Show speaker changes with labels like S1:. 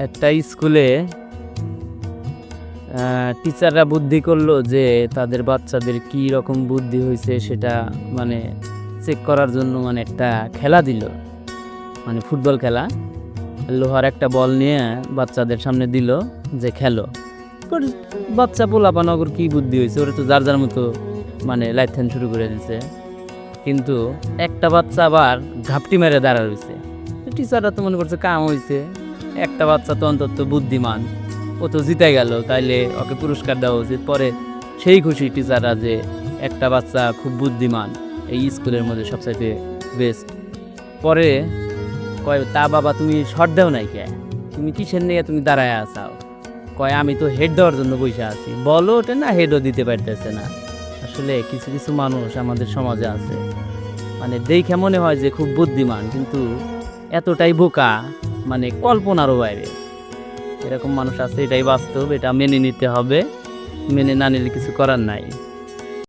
S1: একটা স্কুলে টিচাররা বুদ্ধি করলো যে তাদের বাচ্চাদের কি রকম বুদ্ধি হয়েছে সেটা মানে চেক করার জন্য মানে একটা খেলা দিল, মানে ফুটবল খেলা। লোহার একটা বল নিয়ে বাচ্চাদের সামনে দিল যে খেলো। পরে বাচ্চা পোলাপানগর কি বুদ্ধি হয়েছে, ওরা তো যার যার মতো মানে লাইথান শুরু করে দিছে। কিন্তু একটা বাচ্চা আবার ঝাপটি মেরে দাঁড়া রয়েছে। টিচাররা তো মনে করছে কাম হয়েছে, একটা বাচ্চা তো অন্তত বুদ্ধিমান, ও তো জিতে গেল, তাইলে ওকে পুরস্কার দেওয়া উচিত। পরে সেই খুশি টিচাররা যে একটা বাচ্চা খুব বুদ্ধিমান, এই স্কুলের মধ্যে সবচাইতে বেস্ট। পরে কয়, তা বাবা তুমি শট দেও নাই কে, তুমি কিসের নিয়ে তুমি দাঁড়ায় আসাও? কয়, আমি তো হেড দেওয়ার জন্য বসে আছি, বলো ওটা না হেডও দিতে পারতেছে না। আসলে কিছু কিছু মানুষ আমাদের সমাজে আছে, মানে দেখে মনে হয় যে খুব বুদ্ধিমান, কিন্তু এতটাই বোকা মানে কল্পনারও বাইরে। এরকম মানুষ আছে, এটাই বাস্তব, এটা মেনে নিতে হবে, মেনে না নিলে কিছু করার নাই।